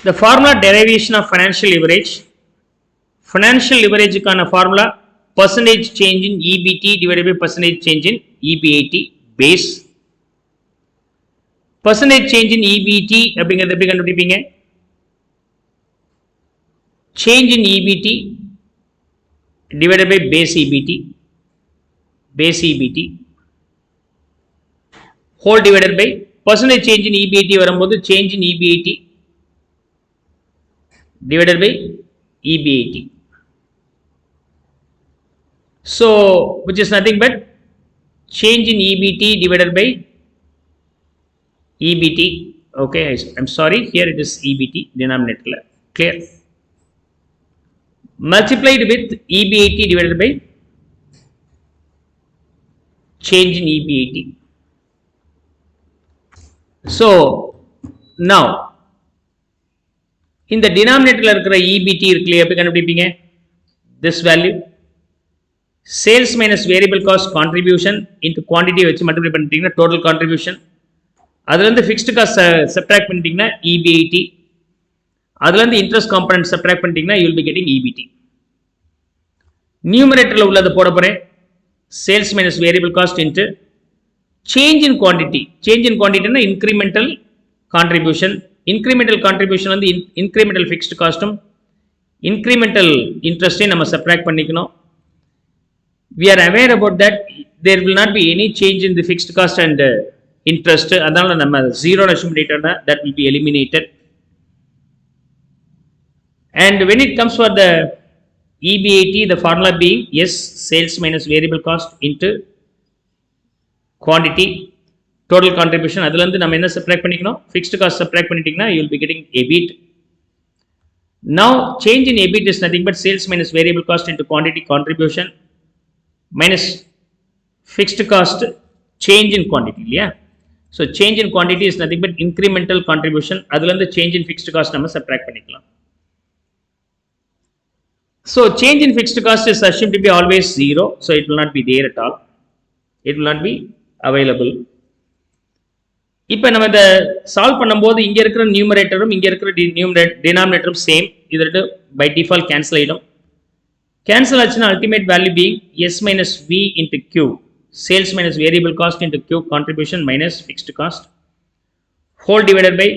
The formula derivation of financial leverage. Financial leverage formula percentage change in EBT divided by percentage change in EBAT base. Percentage change in EBT அப்படிங்கிறது எப்படி கண்டுபிடிப்பீங்க? Change in EBT divided by base EBT whole divided by percentage change in EBT வரும்போது change in EBAT divided by EBAT. So, which is nothing but change in EBT divided by EBT. Okay, I'm sorry, here it is EBT denominator. Clear? Multiplied with EBAT divided by change in EBAT. So, now in the denominator EBT this value sales minus variable cost contribution into quantity which multiply பண்ணிட்டீங்கன்னா total contribution அதுல இருந்து fixed cost subtract பண்ணிட்டீங்கன்னா EBAT அதுல இருந்து interest component subtract பண்ணிட்டீங்கன்னா you will be getting EBT. Numeratorல உள்ளது போட போறேன் sales minus variable cost into change in quantity னா incremental contribution வந்து incremental fixed cost incremental interest நம்ம subtract பண்ணிக்கணும். We are aware about that there will not be any change in the fixed cost and interest அதனால நம்ம zero assume பண்ணிட்டோம்னா that will be eliminated. And when it comes for the EBAT, the formula being yes, sales minus variable cost into quantity total contribution அதுல இருந்து நம்ம என்ன subtract பண்ணிக்கணும் fixed cost subtract பண்ணிட்டீங்கன்னா you will be getting EBIT. Now change in EBIT is nothing but sales minus variable cost into quantity contribution minus fixed cost change in quantity இல்லையா. So change in quantity is nothing but incremental contribution அதுல இருந்து change in fixed cost நம்ம subtract பண்ணிக்கலாம். So change in fixed cost is assumed to be always zero, so it will not be there at all. It will not be available. இப்போ நம்ம இதை solve பண்ணும்போது இங்கே இருக்கிற நியூமரேட்டரும் இங்கே இருக்கிற டினாமினேட்டரும் சேம் இது ரெண்டு பை டிஃபால்ட் கேன்சல் ஆகிடும். கேன்சல் ஆச்சுன்னா ultimate value being S minus V into Q sales minus variable cost into Q contribution minus fixed cost whole divided by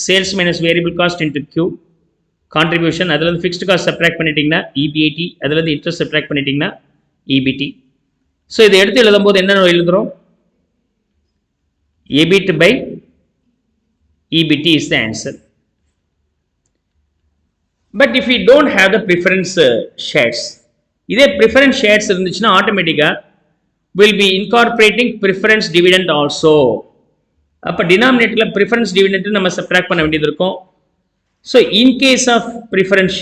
sales minus variable cost into Q contribution அதுலேருந்து fixed cost subtract பண்ணிட்டீங்கன்னா EBIT அதுலேருந்து interest subtract பண்ணிட்டீங்கன்னா EBT. So இதை எடுத்து எழுதும் போது என்ன எழுதுகிறோம் EBIT by EBT is the answer. But if we don't have the preference shares, இதே preference shares இருந்துச்சுன்னா automatically will be incorporating preference dividend also. அப்போ denominatorல preference dividend நம்ம subtract பண்ண வேண்டியது இருக்கும். So in case of preference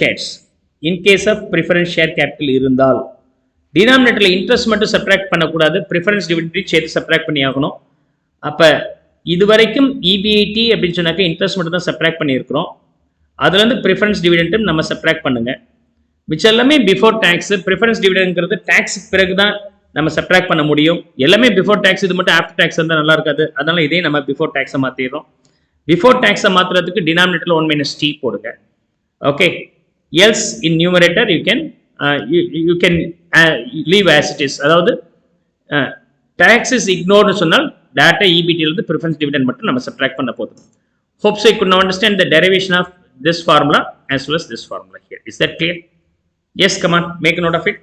share capital இருந்தால் denominatorல interest மட்டும் subtract பண்ணக்கூடாது preference dividend சேர்த்து subtract பண்ணி ஆகணும். அப்போ இது வரைக்கும் இபிஐடி அப்படின்னு சொன்னாக்க இன்ட்ரெஸ்ட் மட்டும் தான் சப்ராக்ட் பண்ணியிருக்கிறோம். அதுலேருந்து ப்ரிஃபரன்ஸ் டிவிடெண்ட்டும் நம்ம சப்ராக்ட் பண்ணுங்க. மிச்சம் எல்லாமே பிஃபோர் டேக்ஸ். ப்ரிஃபரன்ஸ் டிவிடெண்ட்ங்கிறது டேக்ஸுக்கு பிறகு தான் நம்ம சப்ராக்ட் பண்ண முடியும். எல்லாமே பிஃபோர் டேக்ஸ், இது மட்டும் ஆஃப்டர் டேக்ஸ் இருந்தால் நல்லா இருக்காது. அதனால இதே நம்ம பிஃபோர் டேக்ஸை மாற்றிடுறோம். பிஃபோர் டேக்ஸை மாற்றுறதுக்கு டினாமினேட்டரில் 1 - t போடுங்க. Okay, else in numerator you can leave as it is. அதாவது tax is ignored சொன்னால் data EBT இருந்து preference dividend மட்டும் நம்ம subtract பண்ண போதும். Hope so you could now understand the derivation of this formula as well as this formula here. Is that clear? Yes, come on, make a note of it.